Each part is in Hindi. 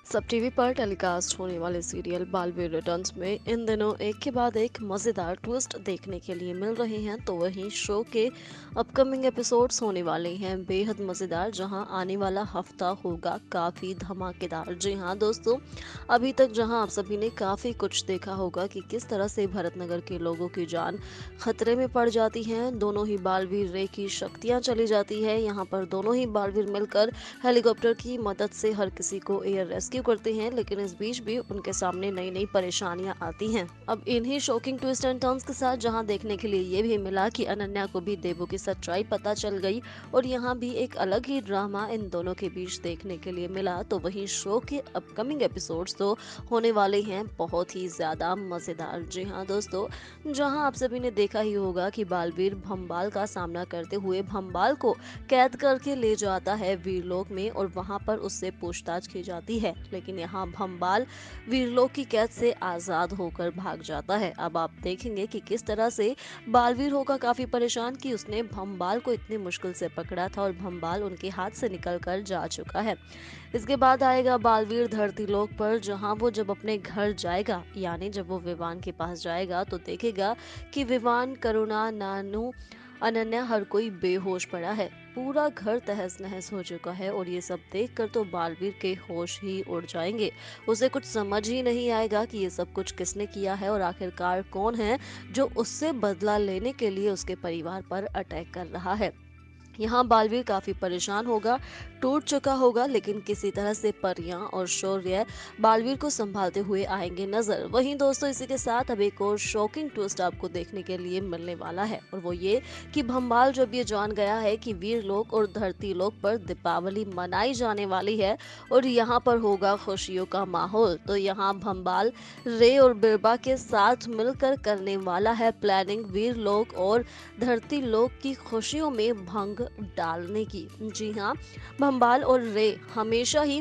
सब टीवी पर टेलीकास्ट होने वाले सीरियल बालवीर रिटर्न्स में इन दिनों एक के बाद एक मजेदार ट्विस्ट देखने के लिए मिल रहे हैं। तो वहीं शो के अपकमिंग एपिसोड्स होने वाले हैं बेहद मजेदार, जहां आने वाला हफ्ता होगा काफी धमाकेदार। जी हाँ दोस्तों, अभी तक जहां आप सभी ने काफी कुछ देखा होगा कि किस तरह से भरतनगर के लोगों की जान खतरे में पड़ जाती है, दोनों ही बालवीर रे की शक्तियां चली जाती है। यहाँ पर दोनों ही बालवीर मिलकर हेलीकॉप्टर की मदद से हर किसी को एयर रेस्क्यू करते हैं, लेकिन इस बीच भी उनके सामने नई नई परेशानियां आती हैं। अब इन्हीं शॉकिंग ट्विस्ट एंड टर्न्स के साथ जहां देखने के लिए ये भी मिला कि अनन्या को भी देवू की सच्चाई पता चल गई, और यहाँ भी एक अलग ही ड्रामा इन दोनों के बीच देखने के लिए मिला। तो वहीं शो के अपकमिंग एपिसोड्स तो होने वाले हैं बहुत ही ज्यादा मजेदार। जी हाँ दोस्तों, जहां आप सभी ने देखा ही होगा कि बालवीर भंबाल का सामना करते हुए भंबाल को कैद करके ले जाता है वीरलोक में, और वहां पर उससे पूछताछ की जाती है, लेकिन यहाँ भंबाल वीरलोक की कैद से आजाद होकर भाग जाता है। अब आप देखेंगे कि किस तरह से बालवीर होगा काफी परेशान कि उसने भंबाल को इतनी मुश्किल से पकड़ा था और भंबाल उनके हाथ से निकल कर जा चुका है। इसके बाद आएगा बालवीर धरती लोक पर, जहां वो जब अपने घर जाएगा, यानी जब वो विवान के पास जाएगा, तो देखेगा कि विवान, करुणा, नानू, अनन्या हर कोई बेहोश पड़ा है। पूरा घर तहस नहस हो चुका है, और ये सब देखकर तो बालवीर के होश ही उड़ जाएंगे। उसे कुछ समझ ही नहीं आएगा कि ये सब कुछ किसने किया है और आखिरकार कौन है जो उससे बदला लेने के लिए उसके परिवार पर अटैक कर रहा है। यहाँ बालवीर काफी परेशान होगा, टूट चुका होगा, लेकिन किसी तरह से परियां और शौर्य बालवीर को संभालते हुए आएंगे नजर। वहीं दोस्तों, इसी के साथ अब एक और शॉकिंग ट्विस्ट आपको देखने के लिए मिलने वाला है, और वो ये कि भंबाल जब ये जान गया है कि वीर लोक और धरती लोक पर दीपावली मनाई जाने वाली है और यहाँ पर होगा खुशियों का माहौल, तो यहाँ भंबाल रे और बिरबा के साथ मिलकर करने वाला है प्लानिंग वीर लोक और धरती लोक की खुशियों में भंग डालने की। जी हाँ, भंबाल और रे हमेशा ही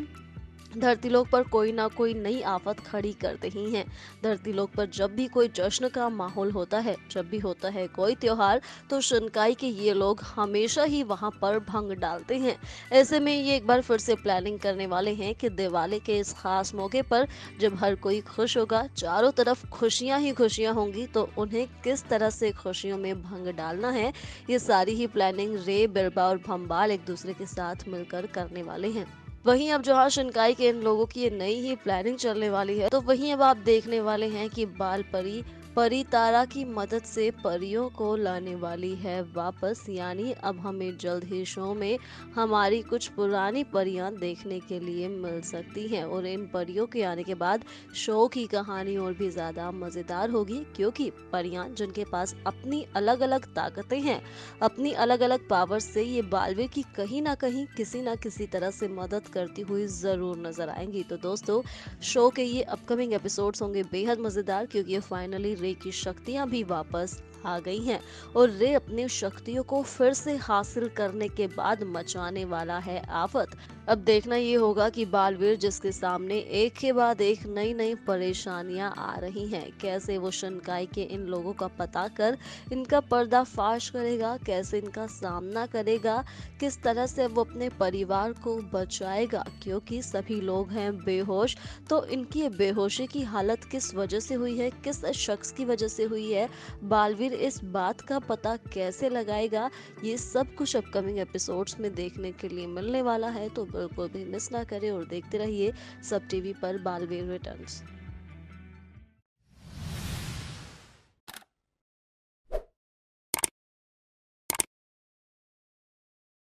धरतीलोक पर कोई ना कोई नई आफत खड़ी करते ही हैं। धरतीलोक पर जब भी कोई जश्न का माहौल होता है, जब भी होता है कोई त्योहार, तो शिनकाई के ये लोग हमेशा ही वहां पर भंग डालते हैं। ऐसे में ये एक बार फिर से प्लानिंग करने वाले हैं कि दिवाली के इस खास मौके पर जब हर कोई खुश होगा, चारों तरफ खुशियां ही खुशियां होंगी, तो उन्हें किस तरह से खुशियों में भंग डालना है, ये सारी ही प्लानिंग रे, बिरबा और भंबाल एक दूसरे के साथ मिलकर करने वाले हैं। वहीं अब जहाँ शिनकाई के इन लोगों की ये नई ही प्लानिंग चलने वाली है, तो वहीं अब आप देखने वाले हैं कि बाल परी परी तारा की मदद से परियों को लाने वाली है वापस। यानी अब हमें जल्द ही शो में हमारी कुछ पुरानी परियां देखने के लिए मिल सकती हैं, और इन परियों के आने के बाद शो की कहानी और भी ज्यादा मजेदार होगी, क्योंकि परियां जिनके पास अपनी अलग अलग ताकतें हैं, अपनी अलग अलग पावर से ये बालवीर की कहीं ना कहीं किसी ना किसी तरह से मदद करती हुई जरूर नजर आएंगी। तो दोस्तों, शो के ये अपकमिंग एपिसोड्स होंगे बेहद मजेदार, क्योंकि ये फाइनली रे की शक्तियां भी वापस आ गई हैं, और रे अपनी शक्तियों को फिर से हासिल करने के बाद मचाने वाला है आफत। अब देखना ये होगा कि बालवीर, जिसके सामने एक के बाद एक नई नई परेशानियां आ रही हैं, कैसे वो शिनकाई के इन लोगों का पता कर इनका पर्दाफाश करेगा, कैसे इनका सामना करेगा, किस तरह से वो अपने परिवार को बचाएगा, क्योंकि सभी लोग हैं बेहोश। तो इनकी ये बेहोशी की हालत किस वजह से हुई है, किस शख्स की वजह से हुई है, बालवीर इस बात का पता कैसे लगाएगा, ये सब कुछ अपकमिंग एपिसोड्स में देखने के लिए मिलने वाला है। तो बिल्कुल भी मिस ना करें और देखते रहिए सब टीवी पर बालवीर रिटर्न्स।